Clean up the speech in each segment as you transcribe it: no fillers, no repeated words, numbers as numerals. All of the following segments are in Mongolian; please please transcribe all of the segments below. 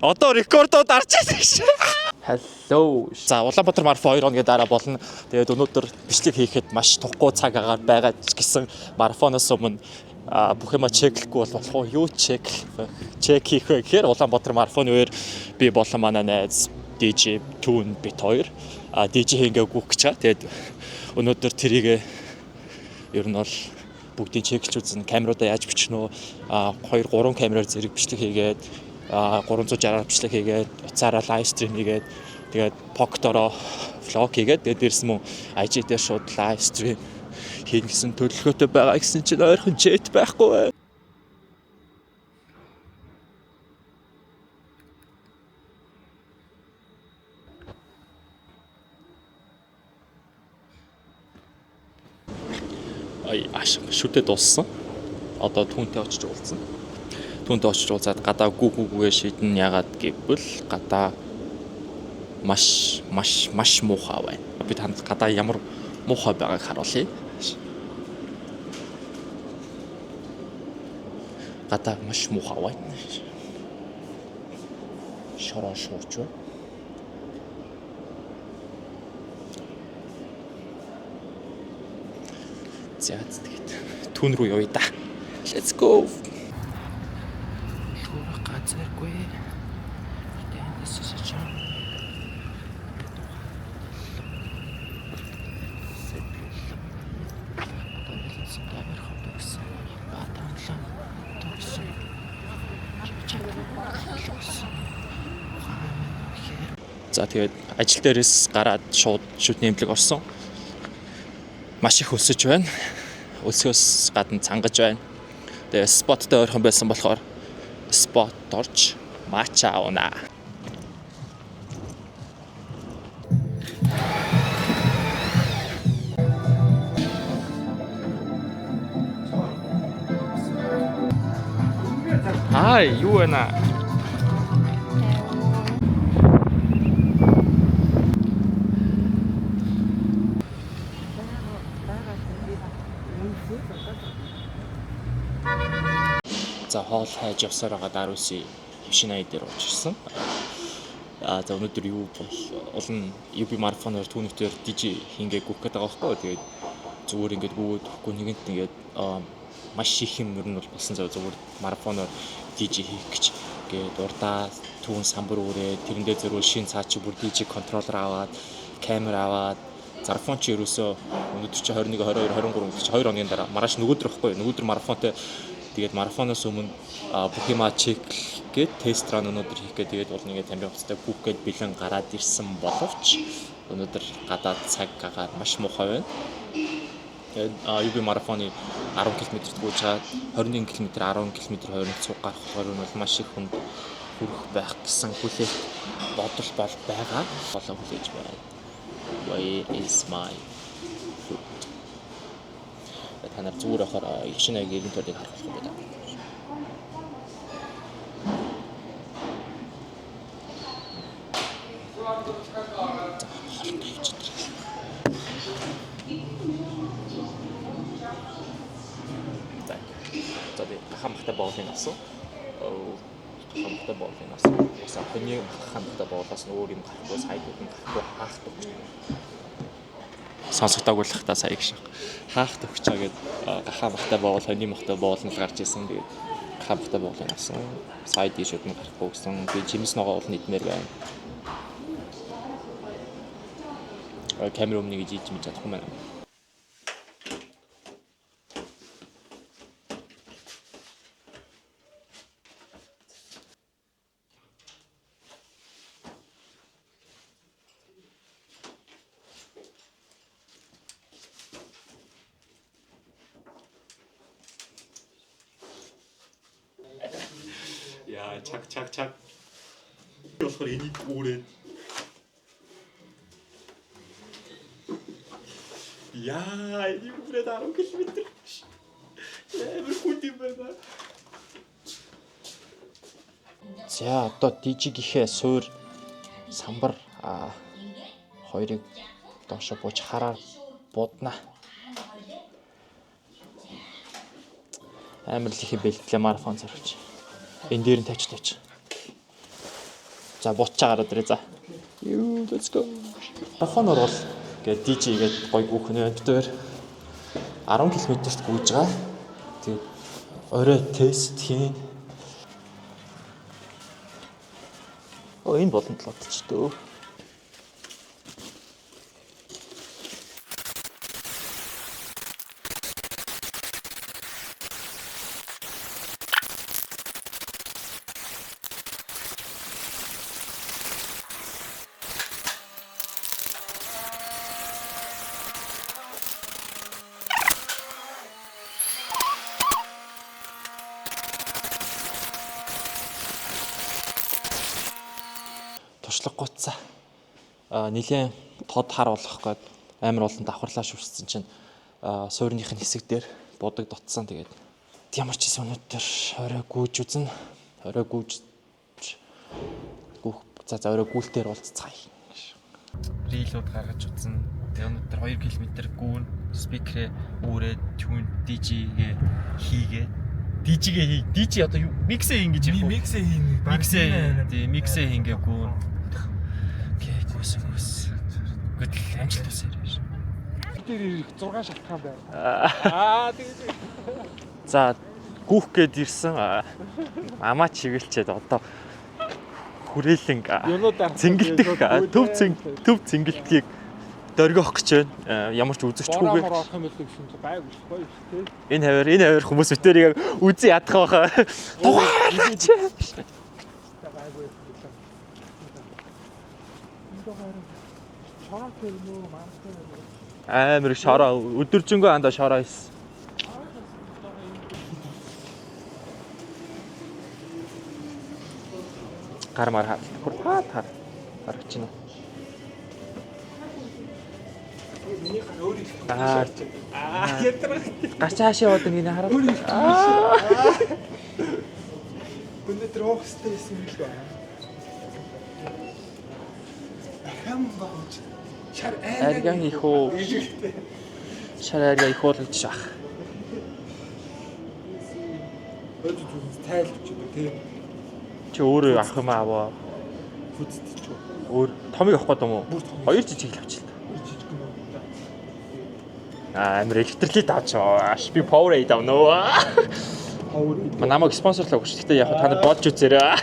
Одоо рекордод арч байсан гэж. Hello. За Улаанбаатар марафон 2 хоногийн дараа болно. Тэгээд өнөөдөр бичлэг хийхэд маш тухгүй цаг агаар байгаа гэсэн марафоноос өмнө бүх юма чеклэхгүй болох уу? Юу чек хийх вэ гэхээр Улаанбаатар марафоны үеэр би болон манай найз DJ Tune бит хоёр DJ хийгээ гүөх гэж байгаа. Тэгээд өнөөдөр тэрийг ер нь бол бүгдийг чеклж үзэн камеруудаа яаж бичнэ үү? 2 3 камераар зэрэг бичлэг хийгээд 360-аар бичлэг хийгээд уцаараа лайв стрим хийгээд тэгээд поктороо влог хийгээд тэгээд дээрс мөн IG дээр шууд лайв стрим хийн гэсэн төлөвлөгөөтэй байгаа гэсэн чинь ойрхон чэт байхгүй. Шүтээ дууссан. Одоо түүнтэй очиж уулзсан. Түүнтэй очиж уулзаад гадаа гүүгээ шийдэн ягаад гэвэл гадаа маш муухай байна. Би танд гадаа ямар муухай байгааг харуулъя. Гадаа маш муухай байна. Шороо шуурч байна. За тэгээд түүн рүү явъя да. Let's go. Шуурах газаргүй. Тэндээс очиж. За тэгээд ажил дээрээс гараад шууд нэмлэг орсон. Маш их өсөж байна. Өсгөөс гадна цангаж байна. Тэгээд споттой ойрхон байсан болохоор спот орж мача авна. Хай, юу вэ наа? За хоол хайж явсаар байгаа Даруйсын хөвшин ая дээр уучирсан. За өнөөдөр юу бол олон UB марафоноор түүнийхтэр DJ хингээ гүөх гэдэг байгаа байхгүй. Тэгээд зүгээр ингээд гүгээд өгөхгүй нэгэнт ингээд маш их юм ер нь бол болсон зүгээр марафоноор DJ хийх гэж гээд урдаа түүн самбар үрээ тэрэндээ зөрүүл шин цаачиг бүр DJ контроллер аваад камер аваад марафон чи ерөөсөө өнөөдөр чи 21 22 23 чи 2 хоногийн дараа маргааш нөгөөдөр байхгүй нөгөөдөр марафонтой тэгээд марафоноос өмнө бүх юма чек гээд тест ран өнөөдөр хийх гээд тэгээд бол нэгэ тамирын хувцастай гүөх гээд бэлэн гараад ирсэн боловч өнөөдөр гадаад цаг агаар маш муухай байна. Тэгээд UB марафоны 10 км гүйж чаад 21 км 10 км хойноос цуг гарах болохоор нь бол маш их хүнд хүрэх байх гэсэн хүлээлт бодол бол байгаа. Болоо хүлээж байна. Where is my food? Та нар зүгээр ахаар хөвшин аягийн иргэн тойрныг харах болох юм байна. Хамттай боолын авсан. Хамттай боолын авсан. Уусаа хүний хамттай боолоос өөр юм гарахгүй сайдууд нь гарахгүй хаах төгч. Сонсогдоог л та сая гэж. Хаах төгчаа гээд хамттай боол, хүний мохтой боол нь гарч исэн. Тэгээд хамттай боолын авсан. Сайд ишүүд нь гарахгүй гэсэн. Би жимс ногоо бол нийтмээр байна. Камер өмнө гэж ийж мэдэж чадахгүй байна. Яа, чак. болохоор энийг үүрээд. Яа, энийг үүрээд 10 км. Ямар хүнд юм байна. За одоо дижигийнхээ суур самбар хоёрыг доошо бууж хараар буудна. Амар л их бэлтлээ марафон зорилж. Энэ дээр нь тавьж. За буучаа гараад ирээ за. Юу let's go. Марафоноор бол ингээд DJ гээд гоё гүөхнээ дээр 10 км-т гүйж байгаа. Тэгээд орой тест хийн. Энэ болон талууд ч дөө. Туршлага гуцсан. Нилийн тод хар болох гээд амар олон давхарлаа шүрсэн чинь суурьных нь хэсэг дээр будаг дотсон. Тэгээд ямар ч гэсэн өнөөдөр орой гүйж үзэн. Орой гүйж за орой гүйлтээр уулзцгаая. Рилүүд гаргаж үзэн. Тэгээд өнөөдөр 2 км гүүн спикерээ үүрээд тюн DJ-гээ хийгээ. DJ одоо юу миксээ хийн гэж юм. Миксээ хийн. Миксээ хийнгээ гүүн. Гэтэл амжилт үсээр биш. Тэр 6 шалтгаан байна. Тэгээд. За гүүх гээд ирсэн. Амаа чигэлчээд одоо хүрээлэн цэнгэлдэх төв цэнгэлтгийг дөргиох гэж байна. Ямар ч үзэгчгүйгээр. Энэ хавар хүмүүс өтөрийг үзэн ядах байхаа. Тугаарч. Амар шороо өдөржингөө анда шороо хийсэн. Гармаар хаа харагч нь. Гачааш яваад ингэ хараад. Өнөөдөр оохстой юм л байна. Хам бааж. Аргаан их уу. Шараарга их уулж шах. Өдөр зүгээс тайлбарч өгөө тийм. Чи өөрөө авах юм аваа. Хүчтэй ч. Өөр томыг авах гэдэг юм уу? 2 жижиг л авчих л та. Амар электролит авч би Powerade авнаа. Намайг спонсорлоо гэж. Гэхдээ яг та нар бодж үзээрэй.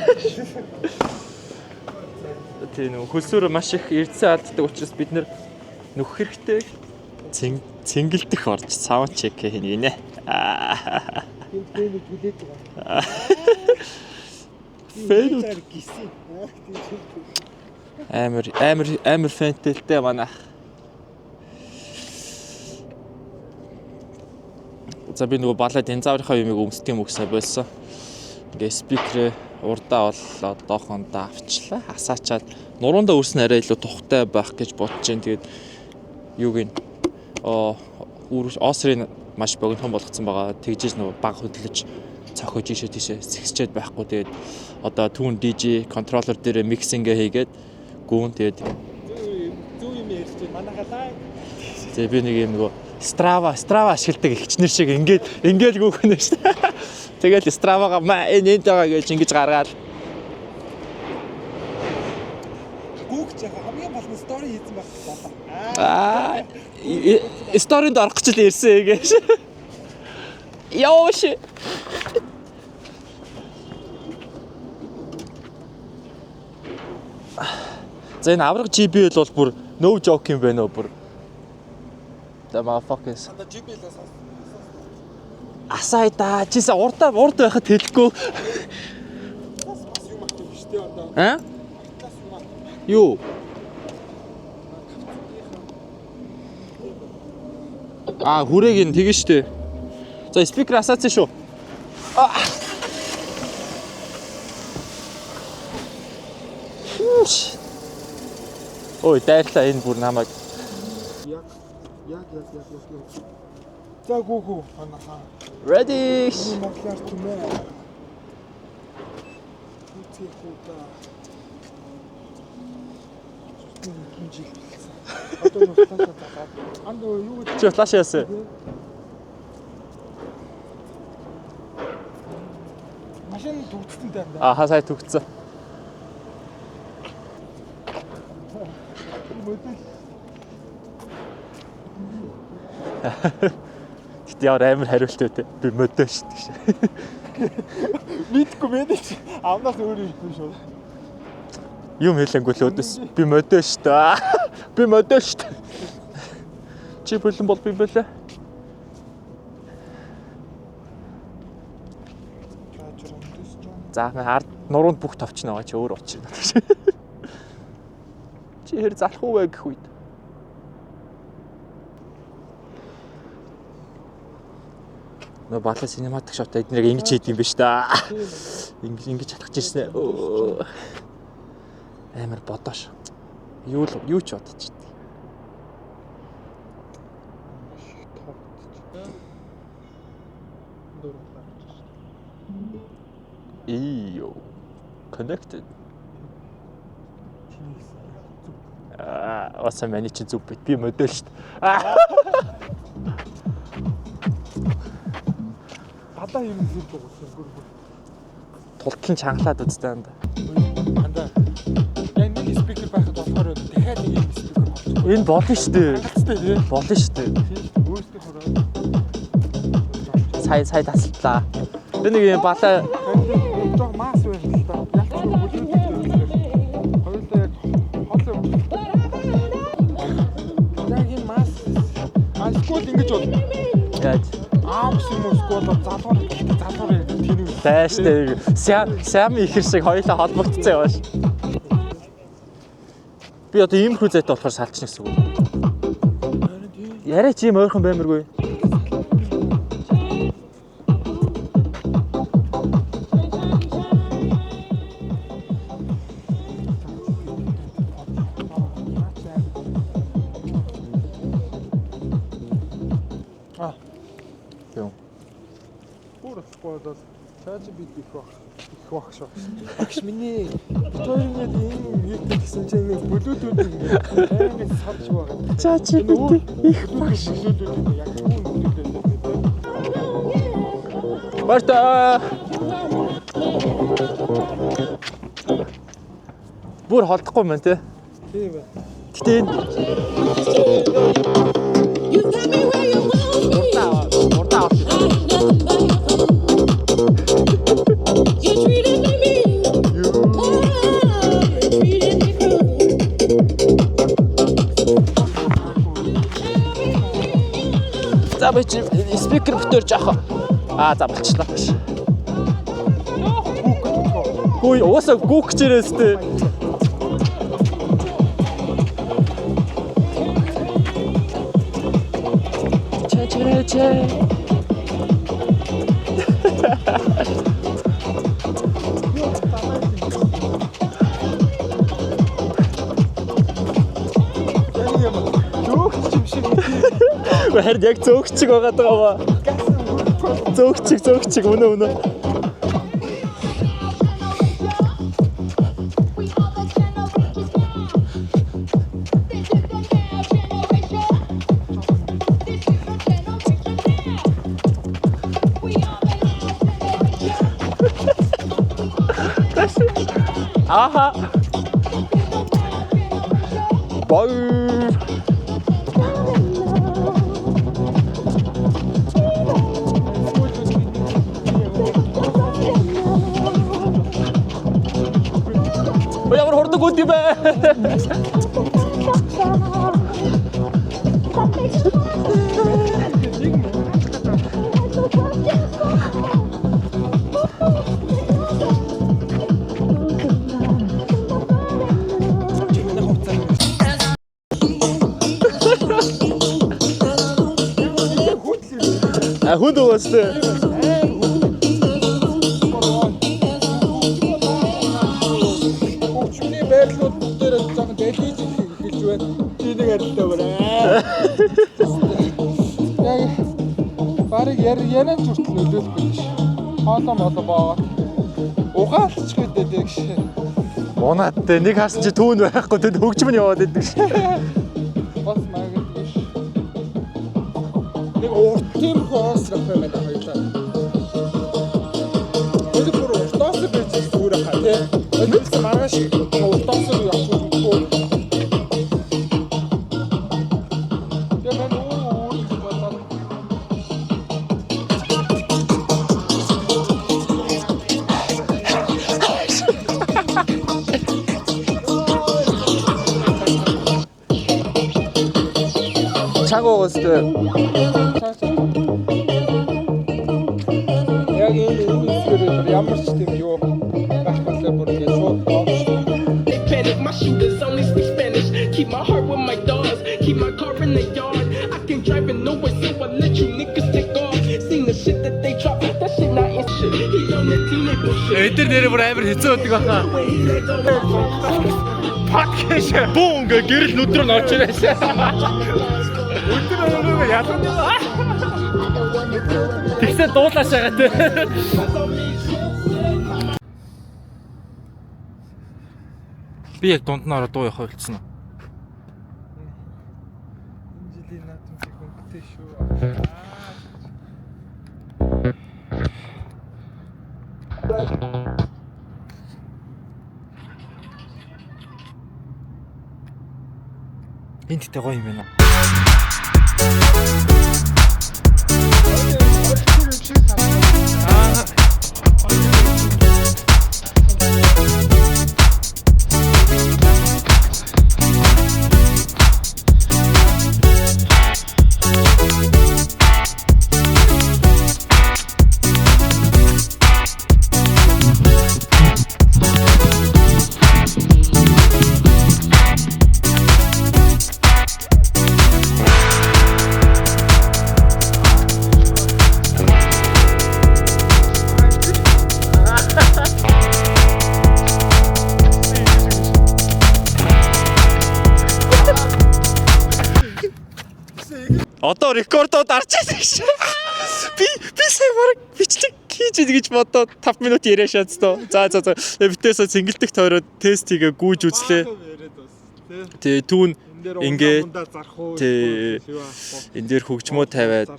Тийм хөлсөөр маш их эрдсэн алддаг учраас бид нэр нөх хэрэгтэй цэнгэлдэх орж саунд чек хийнэ. Фэн хүлээд байгаа. Фэн гисэн. Амар фэнтэлтэй манай. За би нөгөө балаа динзаврынхаа юмыг өмссөн болсон. Ингээ спикерээ урдаа бол доохондоо авчлаа. Асаачаад нуруундаа өрсөн арай илүү тухтай байх гэж бодож जैन. Тэгээд юуг нь осрын маш богинохон болгоцсон байгаа. Тэгжээж нөгөө баг хөдлөж цохиж ийшээ тийшээ зэгсчээд байхгүй. Тэгээд одоо түүн DJ контроллер дээр миксингээ хийгээд гүүн тэгээд зүү юм ярьж манайхалаа. Тэгээд би нэг юм нөгөө Strava ашигладаг ихчнэр шиг ингээд гүөхнэ шүү дээ. Тэгэл Strava-га энд байгаа гэж ингэж гаргаад гүүх жаа хамгийн гол нь стори хийсэн байх болоо. Сторинд орох гэж л ирсэн гэж. Яош. За энэ авраг GB бол бүр no joke юм байна уу бүр. The motherfuckers. Анда GB-лээс Асайда чиса урд байхад хэлэхгүй. бас юм авчих биш дээ одоо. Юу? Хүрээг нь тэгэн штэ. За спикер асаац шүү. Ой, дайрлаа энэ бүр намайг. Яг. За гүүхүү ханахаа. Ready. Монголоор түмээ. Үгүй хөөда. Кинжиг. Одоо нь флашаа тагаад. Анд юу гэж Чи флаш яасан? машин төгссөн даа. Сая төгссөн. Гэтэ яар амар хариулттай те. Би мөдөө шүү дээ. Мэдгүй мэдээч. Амнаас өөр хэлгүй шүү. Юм хэлэнгүй л өдөөс би мөдөө шүү дээ. Би мөдөө шүү дээ. Чи бүлэн бол би бэлээ. За ард нуруунд бүх товчно байгаа чи өөр уучрна. Чи хэр залах уу вэ гэх үед. Нөө Баатар синематик шот эднэрийг ингэж хийд юм биш та. Ингэж чадах гэсэн. Амар бодоош. Юу ч бодож идэх. Ийо. Connected. Аса миний чи зүг бит. Би модел шүү дээ. Гадаа юм зүйл дууссан. Тултлан чангалаад үзтээ анда. Анда. Яг нэг спикер байхад болохоор дахиад нэг спикер болчих. Энэ болно шүү дээ. Хангалттай тийм. Болно шүү дээ. Өөрсдөө хороо. Сая тасалтлаа. Энэ нэг юм балаа жоо мас байна л да. Ялцгүй бүлээн. Хоёулаа яг хоолой. Яг энэ мас. Скул ингэж болно. яаж аамс юм уу скул залуур тийм үү. Тааштай сам ихэр шиг хоёулаа холбогдсон яваа ш. Би одоо ийм хүү зайтай болохоор салчихна гэсэн үг. Яриач ийм ойрхон баймиргүй. Чаач бид их баг шоо. Багш миний хоёрын ийм яг гэсэн чинь нэг бүлүүдүүд ингээд салж байгаа. Чаач бид их багш яг үүнүүдээ. Барта. Бүр холдохгүй мэн тий. Тийм ээ. Гэтэ энэ уртаа за бич спикер бүтээр жаах. За болчлаа. Гүй уусаа гүк чирээстэй. Че. Хэрэг яг зөөгчиг байгаа даа. Зөөгчиг өнөө. Аха. Бай. Ямар хордог үт юм бэ? Хүнд уустай. Өчигний байрлууд дээр зан дэлгийж хэлж байна. Энийг арилтаа байна. Яг барыг яран зүрт нөлөөлөх гэж. Хоолоо боо. Угаалч гэдэг гэж. Унаад нэг харсан чи түүн байхгүй тэд хөгжим нь яваад байдаг ш. Бас маяг гэж. Нэг урт тийм хоос рахай байна хоёлаа. Өөрөөр бүр уртаас байж зүгээр хаа тий. Өнөөдөр маргааш уртаас явах юм. Чагоос яг энэ үгээр ямар ч тийм юу байхгүй бүр ингэ шууд panic. My shooters only speak Spanish. Keep my heart with my dogs. Keep my car in the yard. I can drive it nowhere, so I let you niggas take off. Seen the shit that they drop. That shit not in shit. He's on the teenage bullshit. Эдгээр нэрээ бүр амар хэцүү байдаг баха. Подкаш бүүн гэ гэрэл нүдрөө норч ирээсэ. Өдөр өнөөгөө ялгана. Тэгсээ дуулаа шагаад. Би яг дунд нь ороо дуу явах болцсон уу? энэ жилийн наадмын хөнгөтэй шүү. Энд тэ гоё юм байна. Одоо рекордод арч байсан гэж. Би сая баг бичлэг хийж ид гэж бодоод 5 минут яриа шаацдаа. За. Битээсээ цэнгэлдэх тойроод тест хийгээ гүйж үзлээ. Тэгээ түүн ингээ энэ дээр хөгжмөө тавиад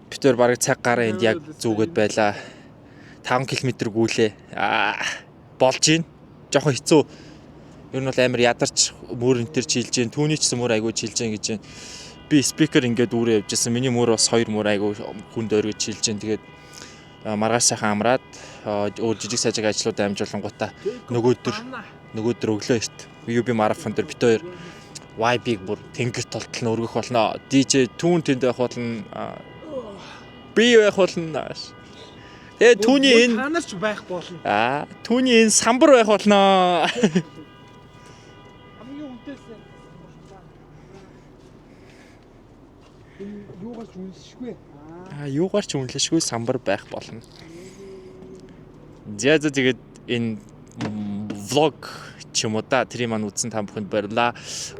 битээр бараг цаг гараа энд яг зүгээд байлаа. 5 км гүйлээ. Болж гин. Жохон хэцүү. Ер нь бол амар ядарч мөр энэ төр чийлж гин. Түүний ч мөр айгуу чийлж гин гэж. Би спикер ингээд үүрээ явжсэн. Миний мөр бас 2 мөр айгуу хүнд өргөж чийлж гин. Тэгээд маргааш сайхан амраад өөр жижиг сажиг ажлууд амжуулангуудаа нөгөөдөр өглөө эрт UB марафон дээр бит хоёр YB-г бүр тэнгэр толтол нь өргөх болно. DJ түүн тэнд байх болно. Би байх болно. Тэгээ түүний энэ та нар ч байх болно. Түүний энэ самбар байх болно. Хамгийн үнэтэйсэн. Юугаар ч үнэлшгүй. Юугаар ч үнэлшгүй самбар байх болно. Тэгээд энэ влог ч юм уу да тэрийг маань үзсэн та бүхэнд баярлалаа.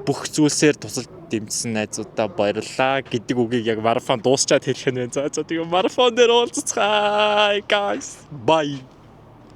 Бүх зүйлсээр тусалж дэмжсэн найзуудаа баярлалаа гэдэг үгийг яг марафон дуусчаад хэлэх нь байна. За тэгээ марафон дээр уулзцгаая guys. Bye.